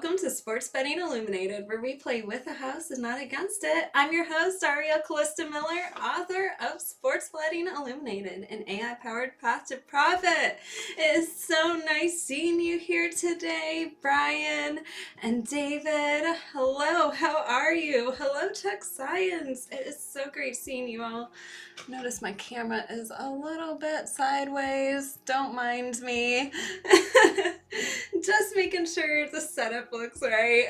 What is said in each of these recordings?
welcome to Sports Betting Illuminated, where we play with the house and not against it. I'm your host, Ariel Calista Miller, author of Sports Betting Illuminated, an AI-powered path to profit. It is so nice seeing you here today, Brian and David. Hello, how are you? Hello, Tech Science. It is so great seeing you all. Notice my camera is a little bit sideways. Don't mind me. Just making sure the setup looks right.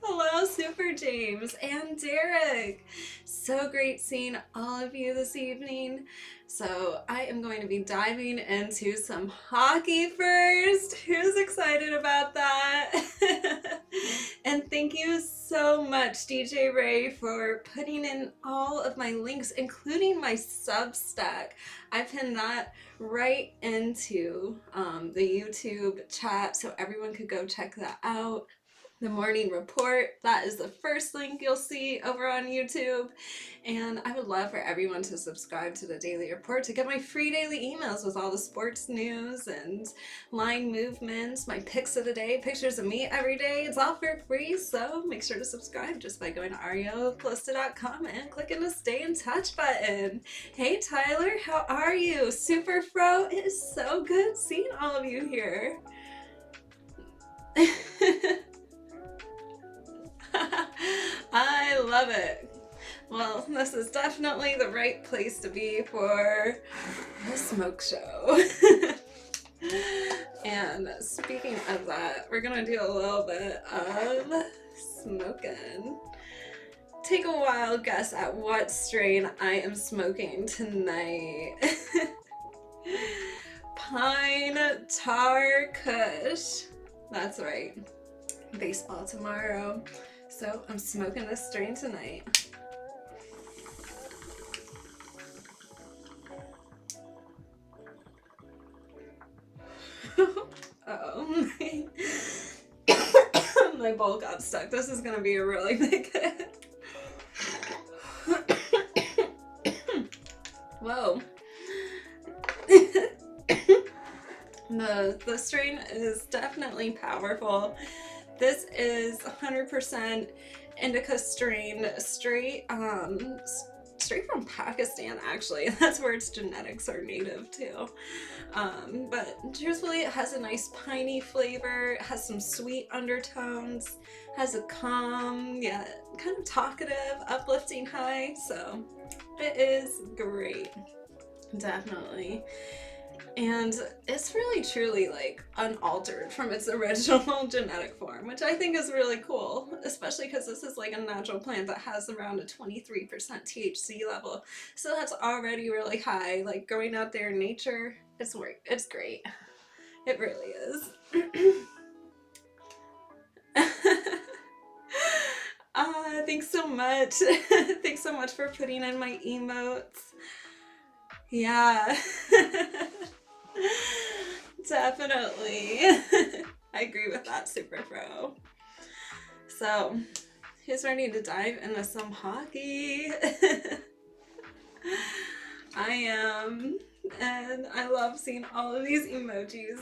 Hello, Super James and Derek. So great seeing all of you this evening. So I am going to be diving into some hockey first. Who's excited about that? And thank you so much, DJ Ray, for putting in all of my links, including my Substack. I pinned that right into the YouTube chat so everyone could go check that out. The morning report, that is the first link you'll see over on YouTube. And I would love for everyone to subscribe to the daily report to get my free daily emails with all the sports news and line movements, my picks of the day, pictures of me every day. It's all for free, so make sure to subscribe just by going to arielcalista.com and clicking the stay in touch button. Hey Tyler, how are you? Super Fro, it is so good seeing all of you here. I love it. Well, this is definitely the right place to be for the smoke show. And speaking of that, we're gonna do a little bit of smoking. Take a wild guess at what strain I am smoking tonight. Pine Tar Kush. That's right. Baseball tomorrow. So I'm smoking this strain tonight. Uh-oh. My bowl got stuck. This is gonna be a really big hit. Whoa. The strain is definitely powerful. This is 100% indica strain, straight from Pakistan, actually. That's where its genetics are native to. But truthfully, it has a nice piney flavor. It has some sweet undertones. Has a calm, kind of talkative, uplifting high. So it is great, definitely. And it's really truly like unaltered from its original genetic form, which I think is really cool, especially because this is like a natural plant that has around a 23% THC level. So that's already really high. Like growing out there in nature, it's great. It really is. Thanks so much. Thanks so much for putting in my emotes. Yeah. Definitely. I agree with that, Super Pro. So, who's ready to dive into some hockey? I am, and I love seeing all of these emojis.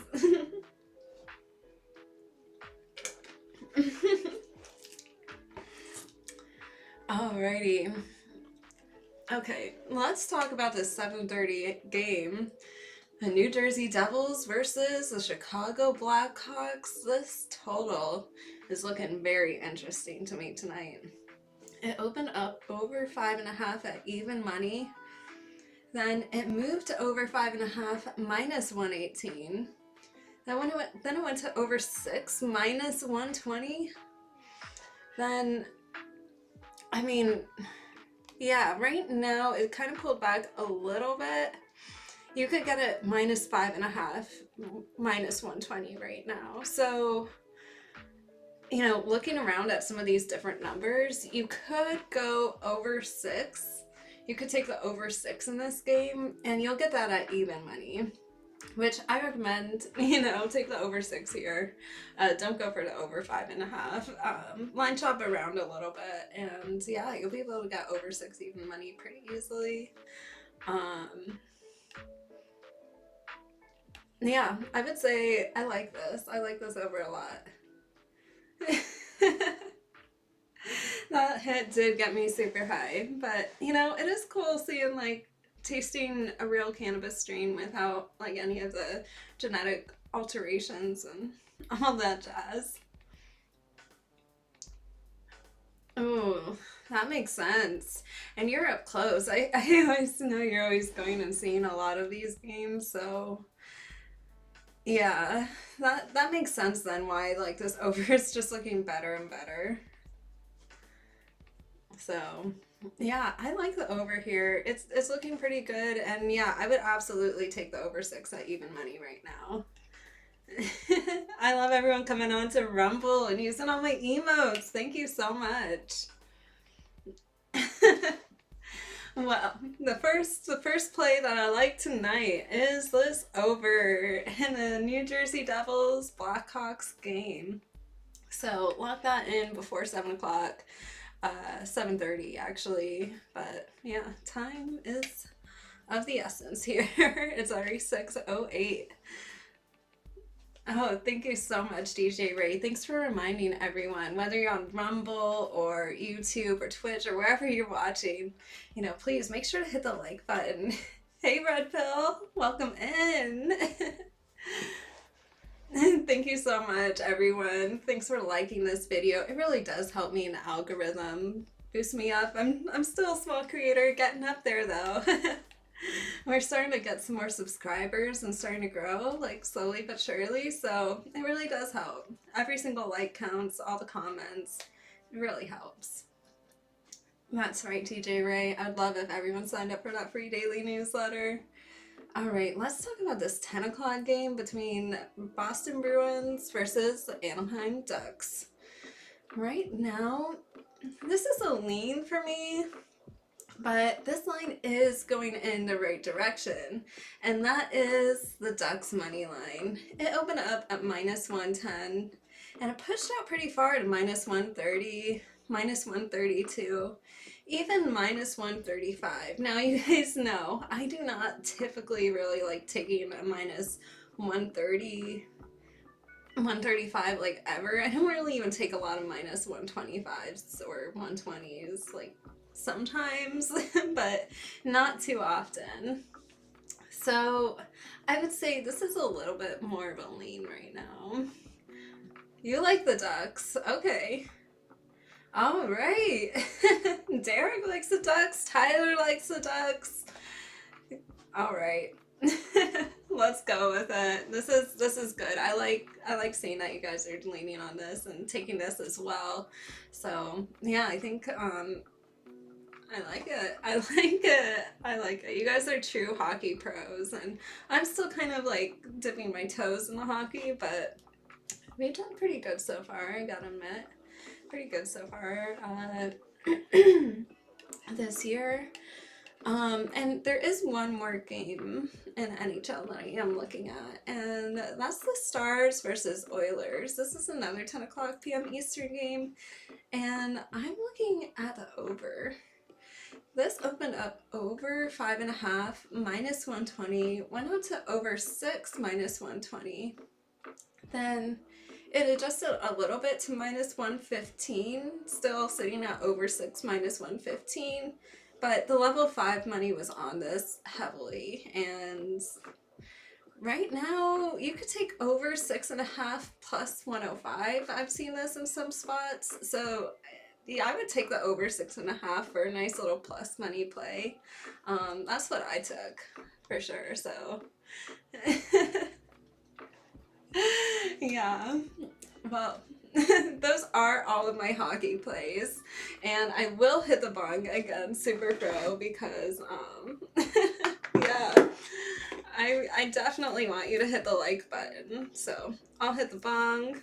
Alrighty. Okay, let's talk about this 7:30 game. The New Jersey Devils versus the Chicago Blackhawks. This total is looking very interesting to me tonight. It opened up over 5.5 at even money. Then it moved to over 5.5 minus 118. Then it went to over 6 minus 120. Then, I mean, yeah, right now it kind of pulled back a little bit. You could get it minus 5.5, minus 120 right now. So, looking around at some of these different numbers, you could go over 6. You could take the over 6 in this game, and you'll get that at even money, which I recommend, take the over 6 here. Don't go for the over 5.5. Line chop around a little bit, and yeah, you'll be able to get over 6 even money pretty easily. Yeah, I would say I like this. I like this over a lot. that hit did get me super high, but you know, it is cool seeing like tasting a real cannabis strain without like any of the genetic alterations and all that jazz. Oh, that makes sense. And you're up close. I always know you're always going and seeing a lot of these games, so yeah, that makes sense then why like this over is just looking better and better. So yeah, I like the over here. It's looking pretty good, and yeah, I would absolutely take the over 6 at even money right now. I love everyone coming on to Rumble and using all my emotes. Thank you so much. Well, the first play that I like tonight is this over in the New Jersey Devils Blackhawks game. So lock that in before 7 o'clock, 7:30 actually. But yeah, time is of the essence here. It's already 6:08. Oh, thank you so much, DJ Ray. Thanks for reminding everyone, whether you're on Rumble or YouTube or Twitch or wherever you're watching, you know, please make sure to hit the like button. Hey, Red Pill, welcome in. Thank you so much, everyone. Thanks for liking this video. It really does help me in the algorithm, boost me up. I'm still a small creator, getting up there though. We're starting to get some more subscribers and starting to grow, like slowly but surely, so it really does help. Every single like counts, all the comments, it really helps. That's right, TJ Ray. I'd love if everyone signed up for that free daily newsletter. Alright, let's talk about this 10 o'clock game between Boston Bruins versus the Anaheim Ducks. Right now, this is a lean for me. But this line is going in the right direction, and that is the Ducks money line. It opened up at -110, and it pushed out pretty far to -130, -132, even -135. Now you guys know, I do not typically really like taking a -130, 135 like ever. I don't really even take a lot of -125s or 120s, like sometimes, but not too often. So I would say this is a little bit more of a lean right now. You like the Ducks, okay. All right. Derek likes the Ducks, Tyler likes the Ducks. All right. Let's go with it. This is good. I like seeing that you guys are leaning on this and taking this as well. So yeah, I think I like it. I like it. I like it. You guys are true hockey pros, and I'm still kind of like dipping my toes in the hockey, but we've done pretty good so far, I gotta admit. Pretty good so far this year. And there is one more game in NHL that I am looking at, and that's the Stars versus Oilers. This is another 10 o'clock p.m. Eastern game, and I'm looking at the over. This opened up over 5.5, -120, went on to over 6, -120. Then it adjusted a little bit to -115, still sitting at over 6, -115. But the level 5 money was on this heavily, and right now you could take over 6.5 plus 105. I've seen this in some spots, so yeah, I would take the over 6.5 for a nice little plus money play. That's what I took for sure. So yeah, well, those are all of my hockey plays, and I will hit the bong again, Super Pro, because yeah, I definitely want you to hit the like button. So I'll hit the bong.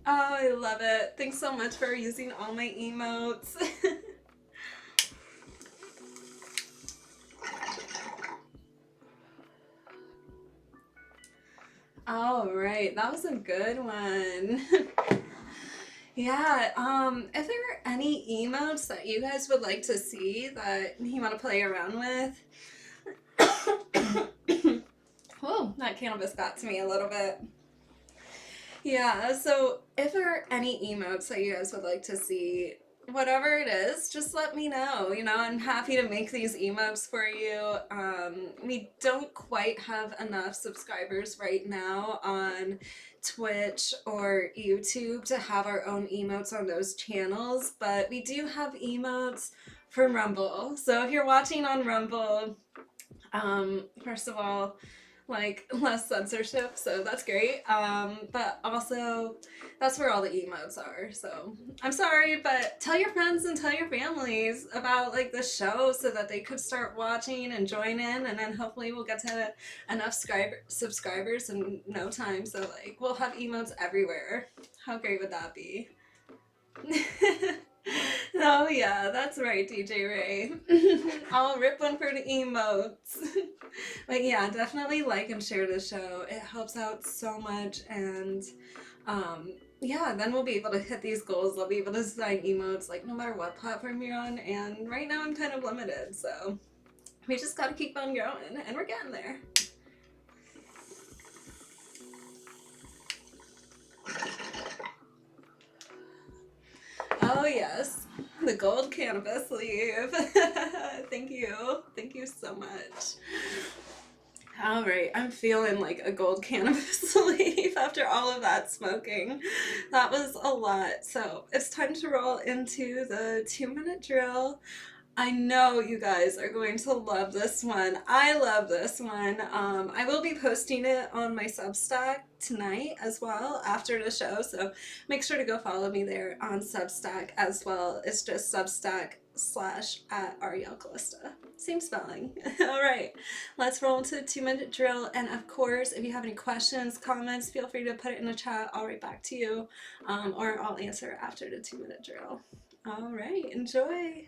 Oh, I love it. Thanks so much for using all my emotes. All right, that was a good one. Yeah, if there are any emotes that you guys would like to see that you want to play around with. Whoa, that cannabis got to me a little bit. Yeah, so if there are any emotes that you guys would like to see, whatever it is, just let me know. I'm happy to make these emotes for you. We don't quite have enough subscribers right now on Twitch or YouTube to have our own emotes on those channels, but we do have emotes for Rumble. So if you're watching on Rumble, first of all, like less censorship, so that's great. But also that's where all the emotes are. So I'm sorry, but tell your friends and tell your families about like the show so that they could start watching and join in, and then hopefully we'll get to enough subscribers in no time. So like we'll have emotes everywhere. How great would that be? Oh yeah, that's right, DJ Ray. I'll rip one for the emotes. But yeah, definitely like and share the show. It helps out so much, and yeah, then we'll be able to hit these goals. I'll be able to design emotes like no matter what platform you're on, and right now I'm kind of limited, so we just gotta keep on going, and we're getting there. Oh yes, the gold cannabis leaf. Thank you so much. All right, I'm feeling like a gold cannabis leaf after all of that smoking. That was a lot. So it's time to roll into the 2-minute drill. I know you guys are going to love this one. I love this one. I will be posting it on my Substack tonight as well after the show, so make sure to go follow me there on Substack as well. It's just Substack/@arielcalista. Same spelling. All right, let's roll into the 2-minute drill. And of course, if you have any questions, comments, feel free to put it in the chat. I'll write back to you, or I'll answer after the 2-minute drill. All right, enjoy.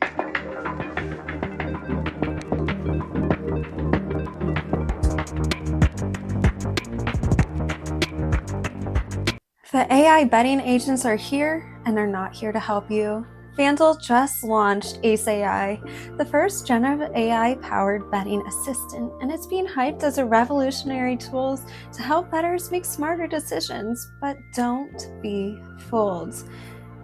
The AI betting agents are here, and they're not here to help you. FanDuel just launched Ace AI, the first generative AI-powered betting assistant, and it's being hyped as a revolutionary tool to help bettors make smarter decisions. But don't be fooled.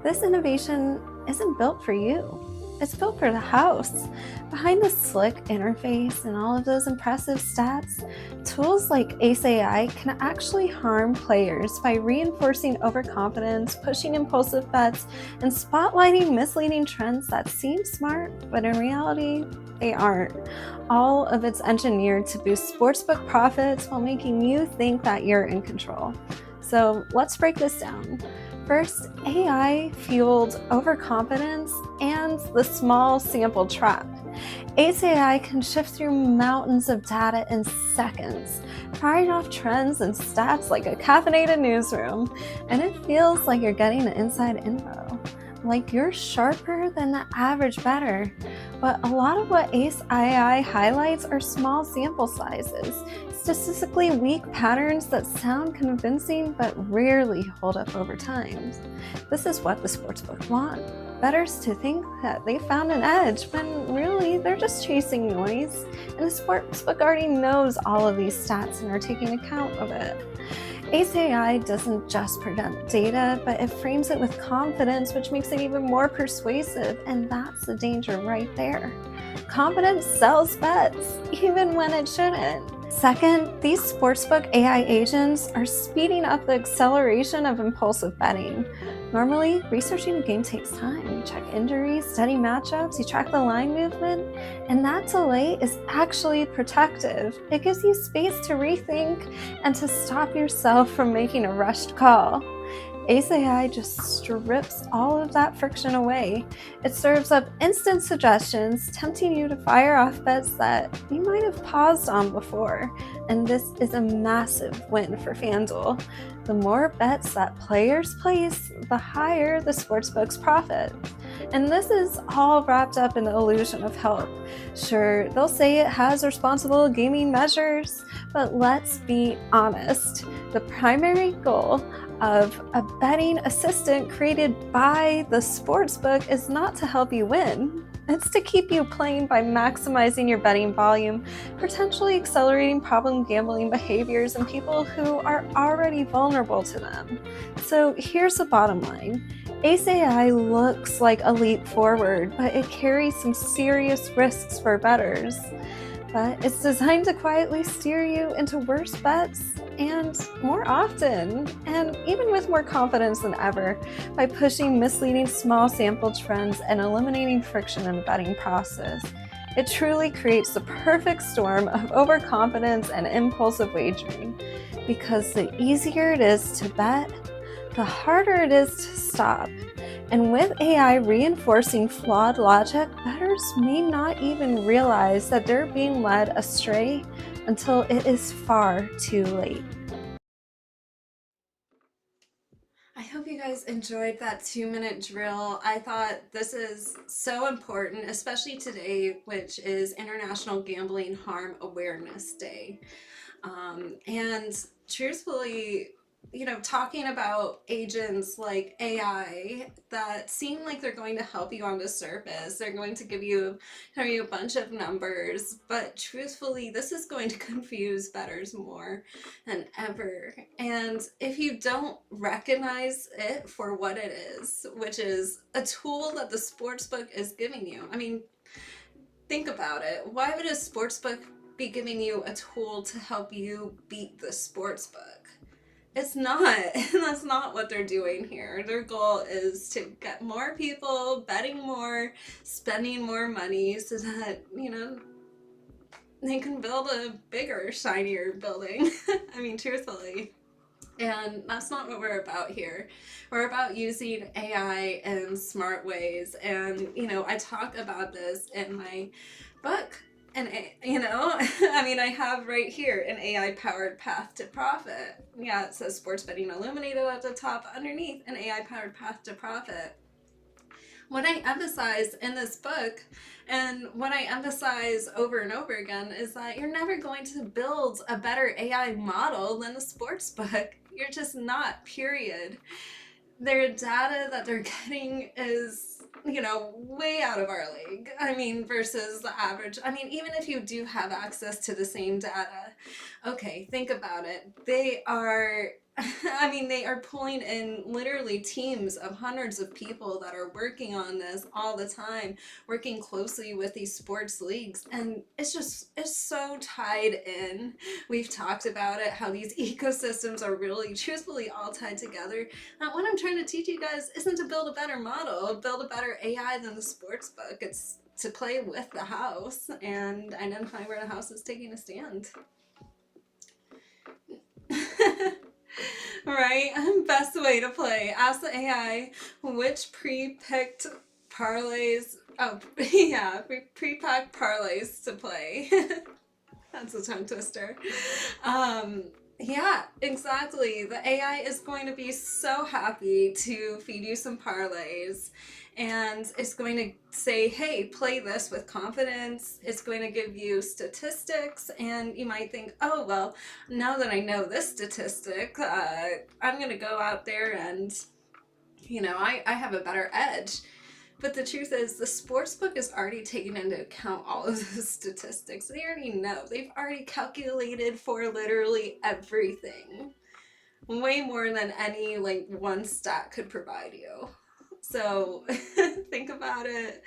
This innovation isn't built for you. It's built for the house. Behind the slick interface and all of those impressive stats, tools like Ace AI can actually harm players by reinforcing overconfidence, pushing impulsive bets, and spotlighting misleading trends that seem smart, but in reality, they aren't. All of it's engineered to boost sportsbook profits while making you think that you're in control. So let's break this down. First, AI-fueled overconfidence and the small sample trap. Ace AI can shift through mountains of data in seconds, firing off trends and stats like a caffeinated newsroom, and it feels like you're getting the inside info, like you're sharper than the average bettor. But a lot of what Ace AI highlights are small sample sizes, statistically weak patterns that sound convincing but rarely hold up over time. This is what the sportsbook want. Bettors to think that they found an edge when really they're just chasing noise. And the sportsbook already knows all of these stats and are taking account of it. Ace AI doesn't just present data, but it frames it with confidence, which makes it even more persuasive, and that's the danger right there. Confidence sells bets, even when it shouldn't. Second, these sportsbook AI agents are speeding up the acceleration of impulsive betting. Normally, researching a game takes time. You check injuries, study matchups, you track the line movement, and that delay is actually protective. It gives you space to rethink and to stop yourself from making a rushed call. Ace AI just strips all of that friction away. It serves up instant suggestions, tempting you to fire off bets that you might have paused on before. And this is a massive win for FanDuel. The more bets that players place, the higher the sportsbook's profit. And this is all wrapped up in the illusion of help. Sure, they'll say it has responsible gaming measures, but let's be honest. The primary goal of a betting assistant created by the sportsbook is not to help you win. It's to keep you playing by maximizing your betting volume, potentially accelerating problem gambling behaviors in people who are already vulnerable to them. So here's the bottom line. Ace AI looks like a leap forward, but it carries some serious risks for bettors. But it's designed to quietly steer you into worse bets and more often, and even with more confidence than ever, by pushing misleading small sample trends and eliminating friction in the betting process. It truly creates the perfect storm of overconfidence and impulsive wagering, because the easier it is to bet, the harder it is to stop. And with AI reinforcing flawed logic, bettors may not even realize that they're being led astray until it is far too late. I hope you guys enjoyed that 2-minute drill. I thought this is so important, especially today, which is International Gambling Harm Awareness Day. And truthfully, talking about agents like AI that seem like they're going to help you on the surface, they're going to give you a bunch of numbers, but truthfully, this is going to confuse bettors more than ever. And if you don't recognize it for what it is, which is a tool that the sportsbook is giving you, I mean, think about it. Why would a sportsbook be giving you a tool to help you beat the sportsbook? It's not. That's not what they're doing here. Their goal is to get more people betting more, spending more money so that, they can build a bigger, shinier building. I mean, truthfully. And that's not what we're about here. We're about using AI in smart ways. And, I talk about this in my book. And, I mean, I have right here an AI-powered path to profit. Yeah, it says Sports Betting Illuminated at the top, underneath an AI-powered path to profit. What I emphasize in this book, and what I emphasize over and over again, is that you're never going to build a better AI model than the sportsbook. You're just not, period. Their data that they're getting is, way out of our league. I mean, versus the average. I mean, even if you do have access to the same data, okay, think about it. They are they are pulling in literally teams of hundreds of people that are working on this all the time, working closely with these sports leagues, and it's so tied in. We've talked about it, how these ecosystems are really truthfully all tied together. Now, what I'm trying to teach you guys isn't to build a better model, build a better AI than the sports book. It's to play with the house and identify where the house is taking a stand. Right? Best way to play. Ask the AI which pre-picked parlays. Oh, yeah, pre-packed parlays to play. That's a tongue twister. Yeah, exactly. The AI is going to be so happy to feed you some parlays, and it's going to say, hey, play this with confidence. It's going to give you statistics, and you might think, oh, well, now that I know this statistic, I'm going to go out there and, I have a better edge. But the truth is, the sportsbook is already taking into account all of the statistics. They already know. They've already calculated for literally everything. Way more than any one stat could provide you. So think about it.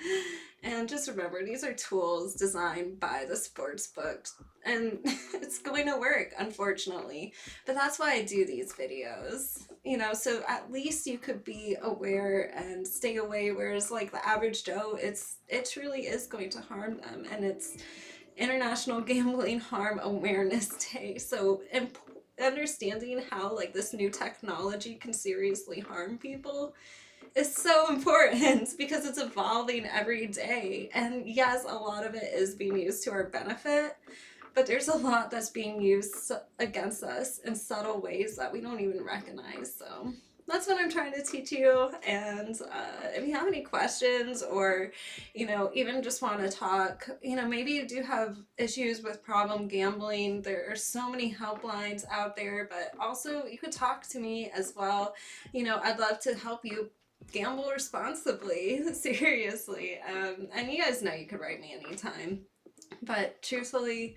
And just remember, these are tools designed by the sportsbook. And it's going to work, unfortunately. But that's why I do these videos. So at least you could be aware and stay away, whereas the average Joe, it truly is going to harm them. And it's International Gambling Harm Awareness Day. So understanding how this new technology can seriously harm people is so important because it's evolving every day. And yes, a lot of it is being used to our benefit, but there's a lot that's being used against us in subtle ways that we don't even recognize. So that's what I'm trying to teach you. And if you have any questions, or even just want to talk, maybe you do have issues with problem gambling, there are so many helplines out there. But also you could talk to me as well. I'd love to help you gamble responsibly, seriously. And you guys know you could write me anytime. But truthfully,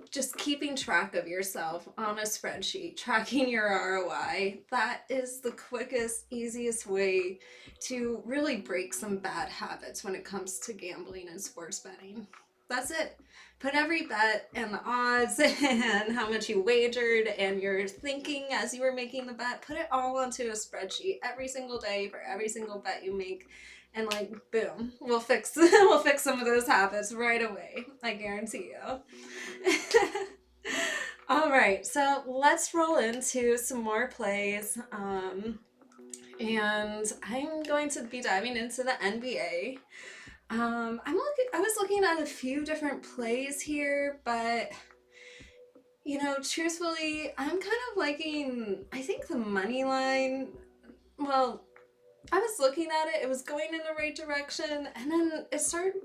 just keeping track of yourself on a spreadsheet, tracking your ROI, that is the quickest, easiest way to really break some bad habits when it comes to gambling and sports betting. That's it. Put every bet and the odds and how much you wagered and your thinking as you were making the bet, put it all onto a spreadsheet every single day for every single bet you make. And like, boom, we'll fix some of those habits right away. I guarantee you. All right, so let's roll into some more plays. And I'm going to be diving into the NBA. I was looking at a few different plays here, but truthfully, I'm kind of liking, I think the money line. Well, I was looking at it, it was going in the right direction, and then it started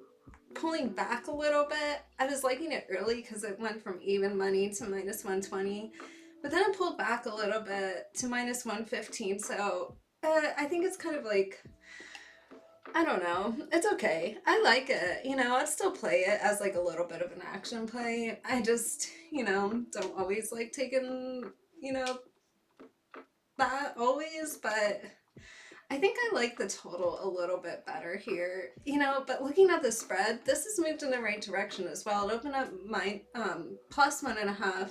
pulling back a little bit. I was liking it early because it went from even money to minus 120, but then it pulled back a little bit to minus 115. So I think it's kind of like, I don't know, it's okay. I like it. I'd still play it as like a little bit of an action play. I just, don't always like taking, that always, but I think I like the total a little bit better here, but looking at the spread, this has moved in the right direction as well. It opened up my plus 1.5,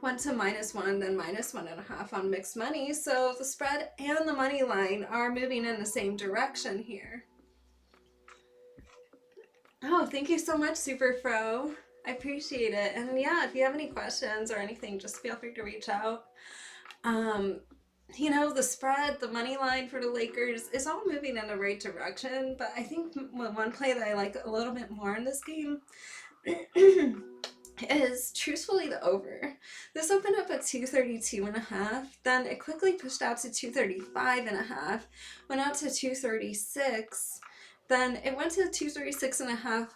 went to -1, then -1.5 on mixed money. So the spread and the money line are moving in the same direction here. Oh, thank you so much, Super Fro. I appreciate it. And yeah, if you have any questions or anything, just feel free to reach out. The spread, the money line for the Lakers is all moving in the right direction, but I think one play that I like a little bit more in this game is truthfully the over. This opened up at 232.5, then it quickly pushed out to 235.5, went out to 236, then it went to 236.5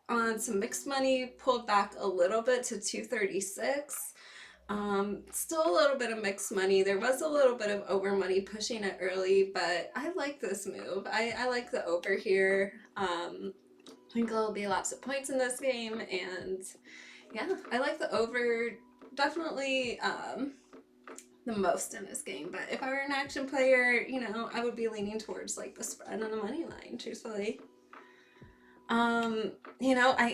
on some mixed money, pulled back a little bit to 236. Still a little bit of mixed money. There was a little bit of over money pushing it early, but I like this move. I like the over here. I think there'll be lots of points in this game, and yeah, I like the over definitely the most in this game. But if I were an action player, I would be leaning towards like the spread and the money line, truthfully. I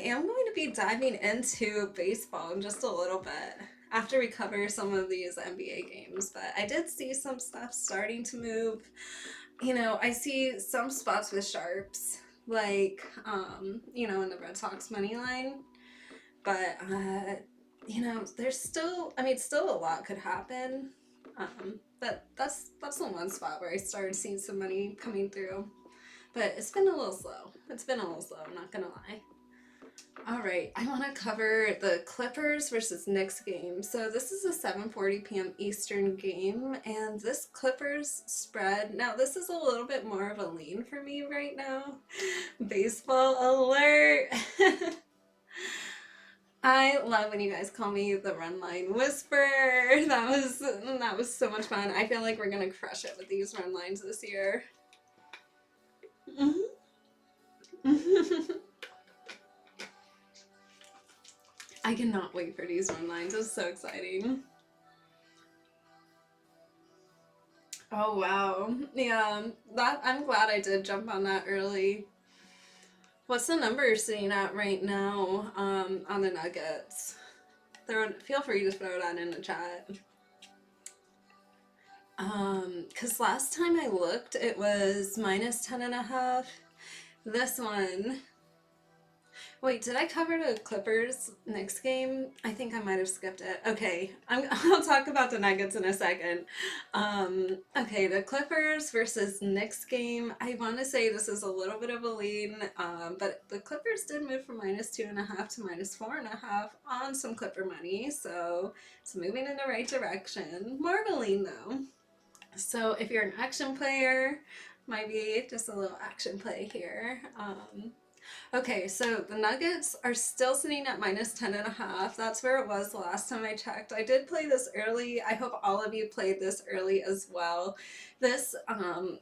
am going to be diving into baseball in just a little bit after we cover some of these NBA games, but I did see some stuff starting to move. I see some spots with sharps, like, in the Red Sox money line, but, there's still a lot could happen, but that's the one spot where I started seeing some money coming through, but it's been a little slow. I'm not gonna lie. All right, I want to cover the Clippers versus Knicks game. So this is a 7:40 p.m. Eastern game, and this Clippers spread, now this is a little bit more of a lean for me right now. Baseball alert! I love when you guys call me the Run Line Whisperer. That was so much fun. I feel like we're gonna crush it with these run lines this year. I cannot wait for these run lines. It's so exciting. Oh wow. Yeah, I'm glad I did jump on that early. What's the number sitting at right now on the Nuggets? Feel free to throw that in the chat. Because last time I looked, it was -10.5. This one. Wait, did I cover the Clippers next game? I think I might have skipped it. Okay, I'll talk about the Nuggets in a second. Okay, the Clippers versus Knicks game. I want to say this is a little bit of a lean, but the Clippers did move from -2.5 to -4.5 on some Clipper money, so it's moving in the right direction. More of a lean though. So if you're an action player, might be just a little action play here. Okay, so the Nuggets are still sitting at -10.5. That's where it was the last time I checked. I did play this early. I hope all of you played this early as well. This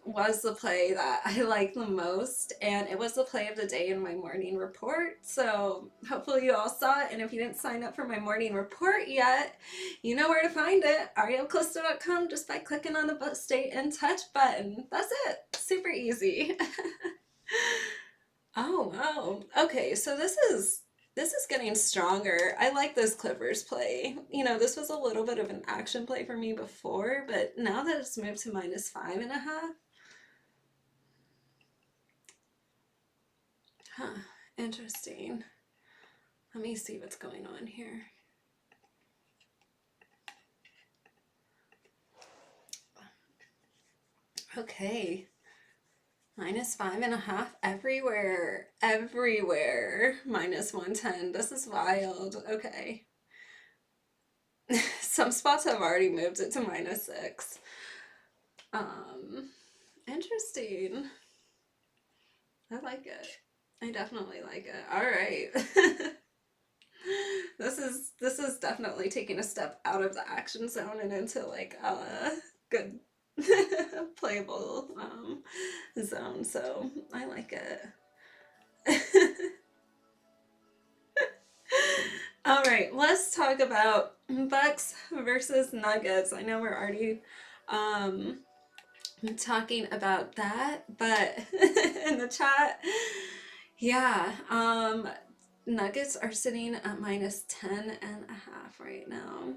was the play that I like the most, and it was the play of the day in my morning report. So hopefully you all saw it, and if you didn't sign up for my morning report yet, you know where to find it, arielcalista.com, just by clicking on the Stay in Touch button. That's it. Super easy. Oh wow. Okay, so this is getting stronger. I like this Clippers play. You know, this was a little bit of an action play for me before, but now that it's moved to -5.5. Huh, interesting. Let me see what's going on here. Okay. -5.5 everywhere. Everywhere. -110. This is wild. Okay. Some spots have already moved it to -6. Interesting. I like it. I definitely like it. All right. This is definitely taking a step out of the action zone and into like a good playable zone, so I like it. All right, let's talk about Bucks versus Nuggets. I know we're already talking about that, but in the chat, yeah, Nuggets are sitting at -10.5 right now.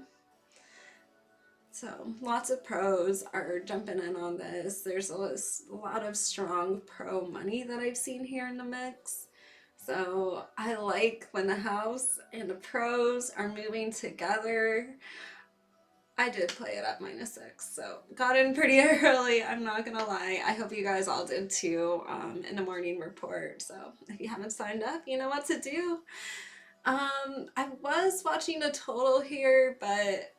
So lots of pros are jumping in on this. There's a lot of strong pro money that I've seen here in the mix. So I like when the house and the pros are moving together. I did play it at -6, so got in pretty early, I'm not gonna lie. I hope you guys all did too in the morning report. So if you haven't signed up, you know what to do. I was watching the total here, but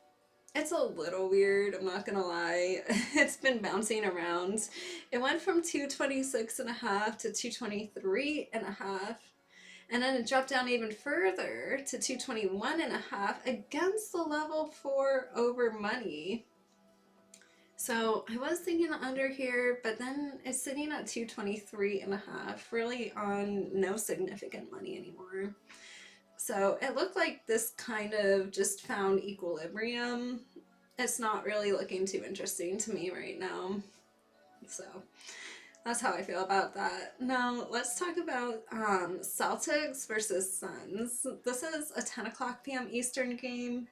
it's a little weird, I'm not gonna lie. It's been bouncing around. It went from 226.5 to 223.5, and then it dropped down even further to 221.5 against the level 4 over money. So I was thinking under here, but then it's sitting at 223.5, really on no significant money anymore. So it looked like this kind of just found equilibrium. It's not really looking too interesting to me right now. So that's how I feel about that. Now let's talk about Celtics versus Suns. This is a 10 o'clock p.m. Eastern game.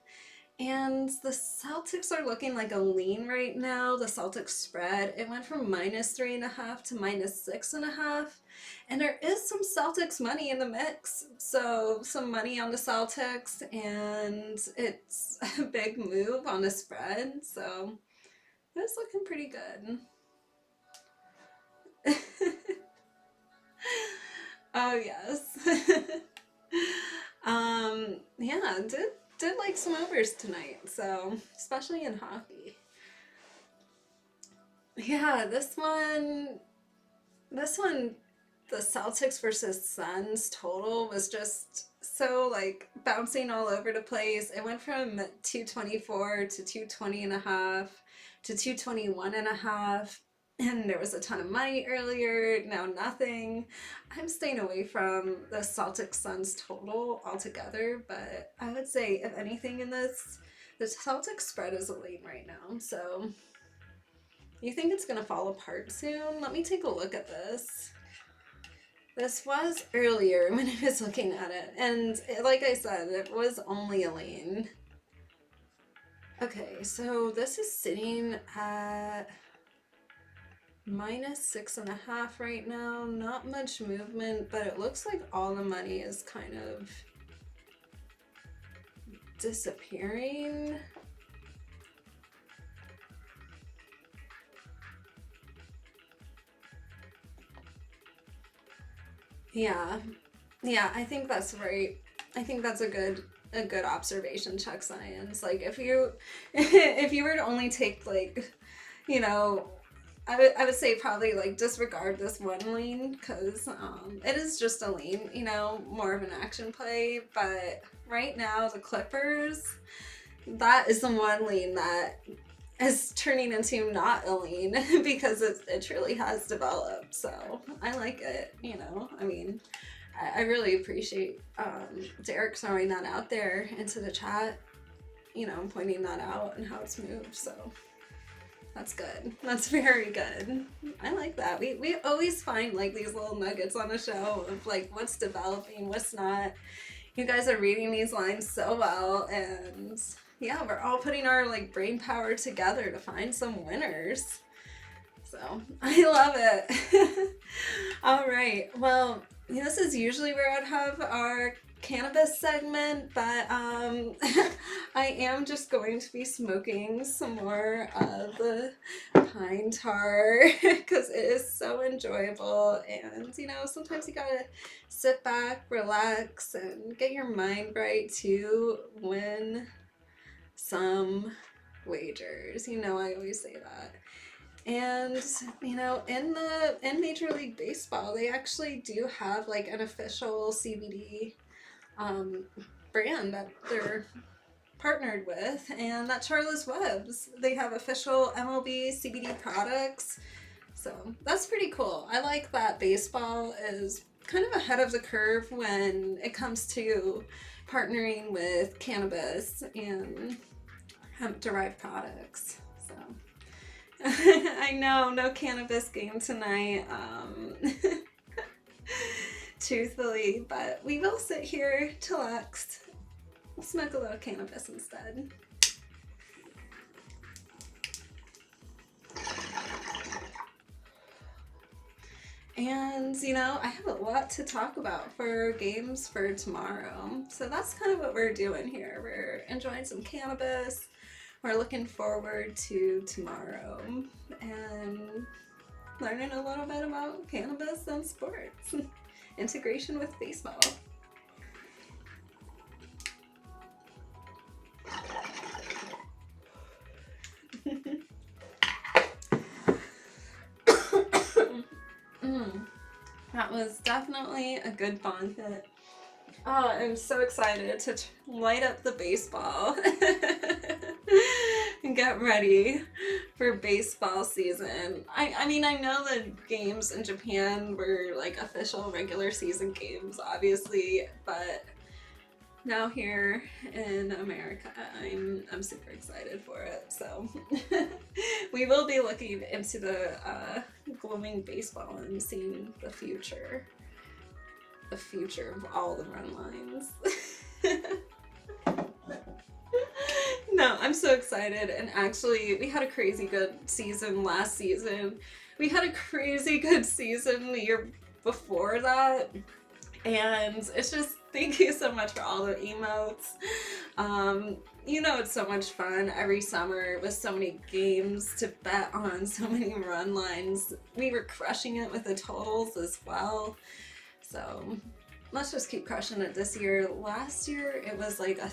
And the Celtics are looking like a lean right now. The Celtics spread, it went from -3.5 to -6.5. And there is some Celtics money in the mix. So some money on the Celtics, and it's a big move on the spread. So it's looking pretty good. Oh yes. Yeah, did like some overs tonight, so especially in hockey. Yeah, this one, the Celtics versus Suns total was just so like bouncing all over the place. It went from 224 to 220.5 to 221.5. And there was a ton of money earlier, now nothing. I'm staying away from the Celtics Suns total altogether, but I would say if anything in this, the Celtics spread is a lean right now. So you think it's gonna fall apart soon? Let me take a look at this. This was earlier when I was looking at it, and like I said, it was only a lean. Okay, so this is sitting at -6.5 right now. Not much movement, but it looks like all the money is kind of disappearing. Yeah, I think that's right. I think that's a good observation, Chuck Science. Like if you if you were to only take like, you know, I would say probably like disregard this one lean because it is just a lean, you know, more of an action play. But right now, the Clippers, that is the one lean that is turning into not a lean because it truly has developed. So I like it, you know. I mean, I really appreciate Derek throwing that out there into the chat, you know, pointing that out and how it's moved. So that's good. That's very good. I like that. We always find like these little nuggets on the show of like what's developing, what's not. You guys are reading these lines so well, and yeah, we're all putting our like brain power together to find some winners. So I love it. All right. Well, this is usually where I'd have our cannabis segment, but I am just going to be smoking some more of the pine tar because it is so enjoyable, and you know, sometimes you gotta sit back, relax, and get your mind right to win some wagers. You know, I always say that. And you know, in Major League Baseball, they actually do have like an official CBD brand that they're partnered with, and that's Charlotte's Webs. They have official MLB CBD products, so that's pretty cool. I like that baseball is kind of ahead of the curve when it comes to partnering with cannabis and hemp-derived products. So I know, no cannabis game tonight, truthfully, but we will sit here, chillaxed. We'll smoke a little cannabis instead. And, you know, I have a lot to talk about for games for tomorrow. So that's kind of what we're doing here. We're enjoying some cannabis. We're looking forward to tomorrow and learning a little bit about cannabis and sports. Integration with baseball. That was definitely a good bong hit. Oh, I'm so excited to light up the baseball and get ready for baseball season. I mean, I know the games in Japan were like official regular season games, obviously, but now here in America, I'm super excited for it. So we will be looking into the glowing baseball and seeing the future of all the run lines. No, I'm so excited, and actually we had a crazy good season last season. We had a crazy good season the year before that, and it's just thank you so much for all the emotes. You know, it's so much fun every summer with so many games to bet on, so many run lines. We were crushing it with the totals as well. So let's just keep crushing it this year. Last year it was like I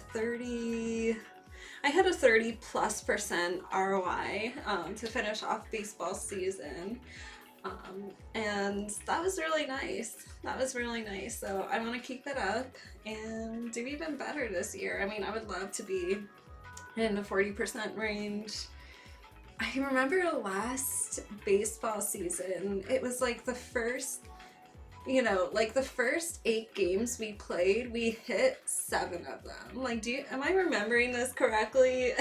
had a 30+% ROI to finish off baseball season. And that was really nice. So I want to keep it up and do even better this year. I mean, I would love to be in the 40% range. I remember last baseball season, it was like the first 8 games we played, we hit 7 of them. Like, am I remembering this correctly?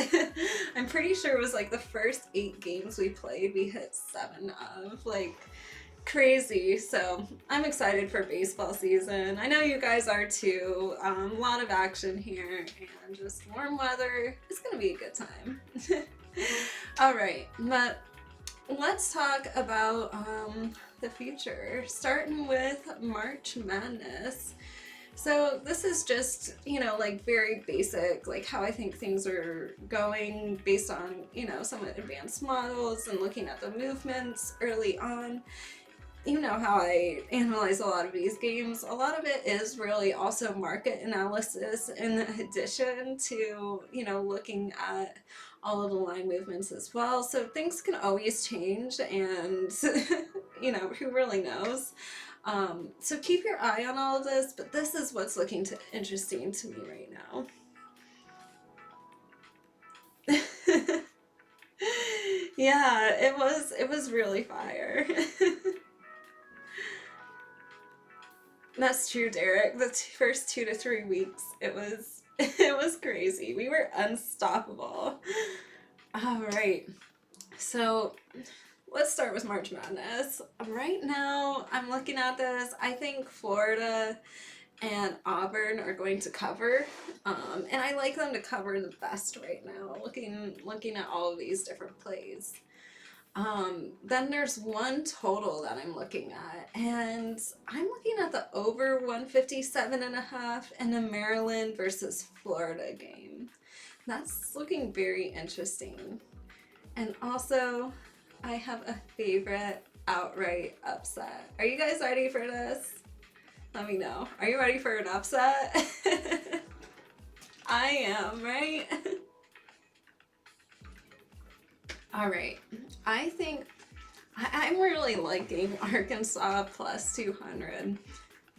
I'm pretty sure it was like the first 8 games we played, we hit 7 of. Like, crazy. So I'm excited for baseball season. I know you guys are too. A lot of action here and just warm weather. It's gonna be a good time. All right, but let's talk about the future, starting with March Madness. So this is just, like very basic, like how I think things are going based on, some advanced models and looking at the movements early on. you know how I analyze a lot of these games. A lot of it is really also market analysis in addition to, you know, looking at all of the line movements as well. So things can always change, and you know, who really knows? So keep your eye on all of this, but this is what's looking interesting to me right now. Yeah, it was really fire. That's true, Derek. The first 2 to 3 weeks, it was crazy. We were unstoppable. All right. So, let's start with March Madness. Right now, I'm looking at this. I think Florida and Auburn are going to cover, and I like them to cover the best right now. Looking at all of these different plays. Then there's one total that I'm looking at, and I'm looking at the over 157.5 in the Maryland versus Florida game. That's looking very interesting. And also, I have a favorite outright upset. Are you guys ready for this? Let me know. Are you ready for an upset? I am, right? All right. I think I'm really liking Arkansas plus 200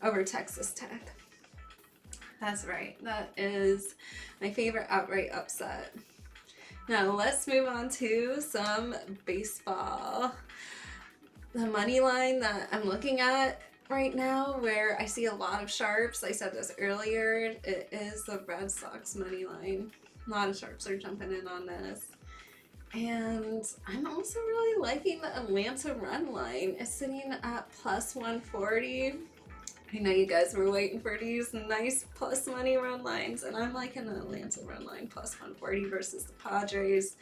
over Texas Tech. That's right. That is my favorite outright upset. Now let's move on to some baseball. The money line that I'm looking at right now, where I see a lot of sharps, I said this earlier, it is the Red Sox money line. A lot of sharps are jumping in on this. And I'm also really liking the Atlanta run line. It's sitting at plus 140. I know you guys were waiting for these nice plus money run lines, and I'm liking the Atlanta run line plus 140 versus the Padres.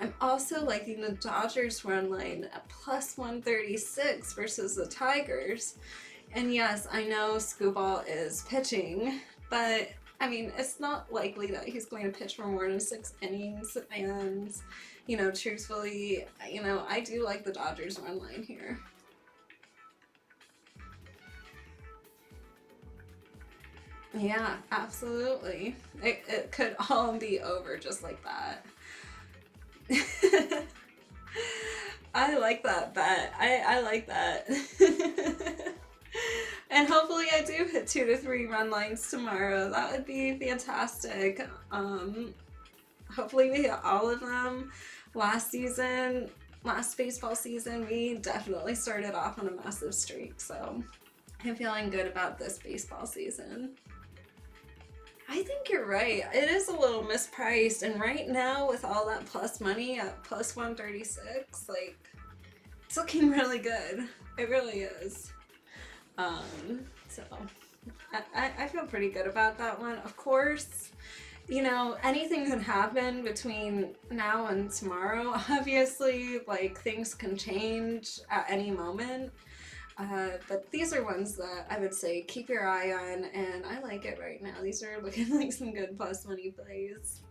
I'm also liking the Dodgers run line at plus 136 versus the Tigers. And yes, I know Scooball is pitching, but I mean, it's not likely that he's going to pitch for more than 6 innings. And, you know, truthfully, you know, I do like the Dodgers run line here. Yeah, absolutely. It could all be over just like that. I like that bet. I like that. And hopefully I do hit 2 to 3 run lines tomorrow. That would be fantastic. Hopefully we hit all of them. Last baseball season, we definitely started off on a massive streak. So I'm feeling good about this baseball season. I think you're right. It is a little mispriced, and right now with all that plus money at plus 136, like, it's looking really good. It really is. So I feel pretty good about that one. Of course, you know, anything could happen between now and tomorrow. Obviously, like, things can change at any moment. But these are ones that I would say keep your eye on, and I like it right now. These are looking like some good plus money plays.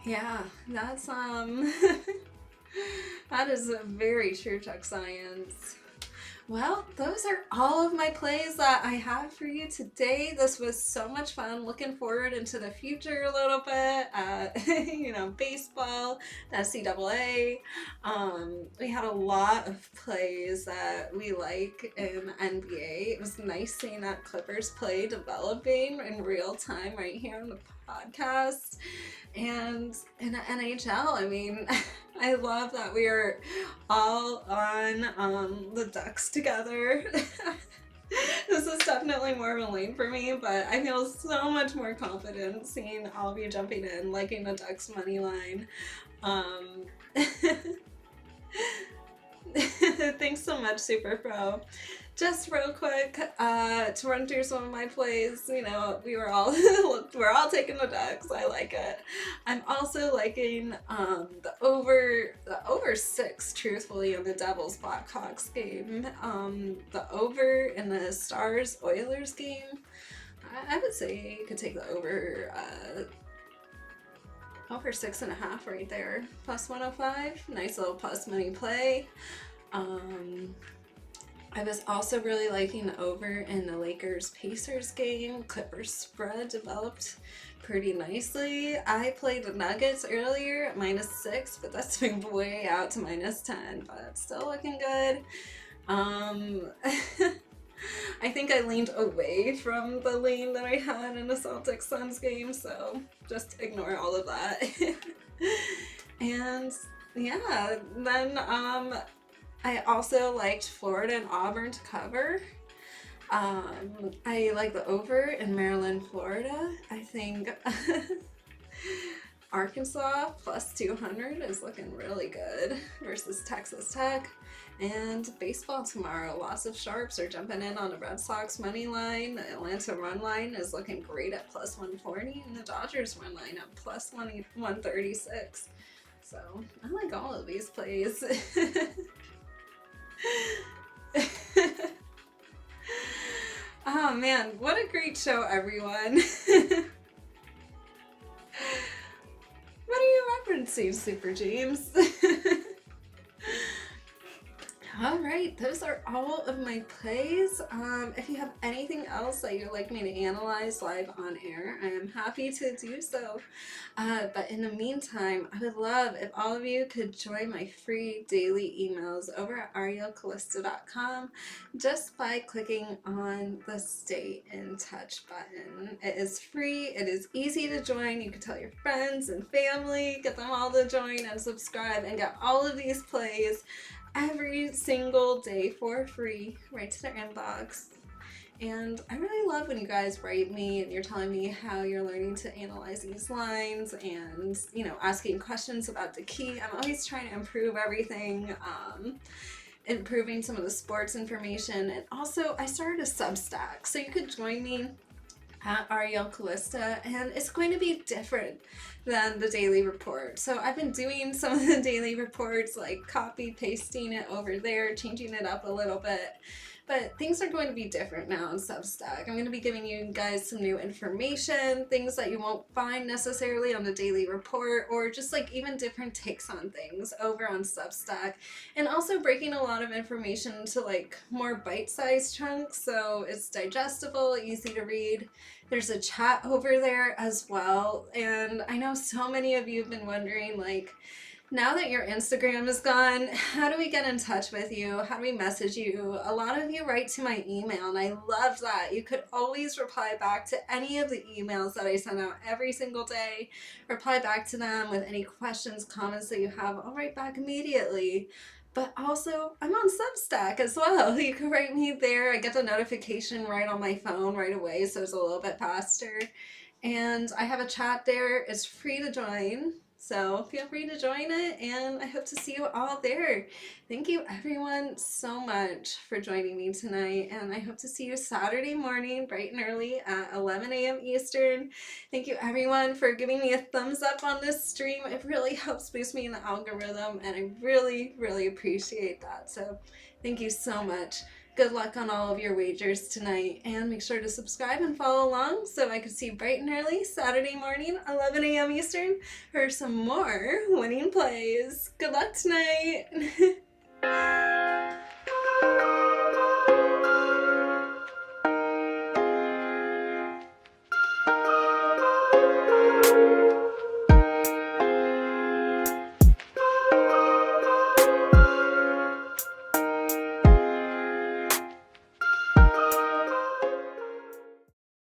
Yeah, that's that is a very true tech science. Well, those are all of my plays that I have for you today. This was so much fun. Looking forward into the future a little bit. You know, baseball, NCAA. We had a lot of plays that we like in NBA. It was nice seeing that Clippers play developing in real time right here on the podcast. And in the NHL, I mean, I love that we are all on the Ducks together. This is definitely more of a lane for me, but I feel so much more confident seeing all of you jumping in, liking the Ducks money line. Thanks so much, Super Pro. Just real quick, to run through some of my plays, you know, we're all taking the Ducks. I like it. I'm also liking the over 6, truthfully, in the Devils Blackhawks game. The over in the Stars Oilers game. I would say you could take the over Over 6.5 right there. Plus 105. Nice little plus money play. I was also really liking the over in the Lakers-Pacers game. Clippers spread developed pretty nicely. I played the Nuggets earlier at -6, but that's moved way out to -10, but still looking good. I think I leaned away from the lean that I had in the Celtics Suns game, so just ignore all of that. And yeah, then I also liked Florida and Auburn to cover. I like the over in Maryland, Florida. I think Arkansas plus 200 is looking really good versus Texas Tech. And baseball tomorrow, lots of sharps are jumping in on the Red Sox money line. The Atlanta run line is looking great at plus 140, and the Dodgers run line at plus 136. So I like all of these plays. Oh man, what a great show, everyone. What are you referencing, Super James? All right, those are all of my plays. If you have anything else that you'd like me to analyze live on air, I am happy to do so. But in the meantime, I would love if all of you could join my free daily emails over at arielcalista.com just by clicking on the Stay in Touch button. It is free, it is easy to join. You can tell your friends and family, get them all to join and subscribe and get all of these plays every single day for free right to their inbox. And I really love when you guys write me and you're telling me how you're learning to analyze these lines and, you know, asking questions about the key. I'm always trying to improve everything, improving some of the sports information. And also I started a Substack, so you could join me at Ariel Calista, and it's going to be different than the daily report. So I've been doing some of the daily reports, like copy pasting it over there, changing it up a little bit, but things are going to be different now on Substack. I'm going to be giving you guys some new information, things that you won't find necessarily on the daily report, or just like even different takes on things over on Substack, and also breaking a lot of information into like more bite-sized chunks so it's digestible, easy to read. There's a chat over there as well, and I know so many of you have been wondering, like, now that your Instagram is gone, how do we get in touch with you? How do we message you? A lot of you write to my email, and I love that. You could always reply back to any of the emails that I send out every single day. Reply back to them with any questions, comments that you have. I'll write back immediately. But also, I'm on Substack as well. You can write me there. I get the notification right on my phone right away, so it's a little bit faster. And I have a chat there. It's free to join. So feel free to join it, and I hope to see you all there. Thank you everyone so much for joining me tonight, and I hope to see you Saturday morning bright and early at 11 a.m. Eastern. Thank you everyone for giving me a thumbs up on this stream. It really helps boost me in the algorithm, and I really, really appreciate that. So thank you so much. Good luck on all of your wagers tonight, and make sure to subscribe and follow along so I can see you bright and early Saturday morning, 11 a.m. Eastern, for some more winning plays. Good luck tonight!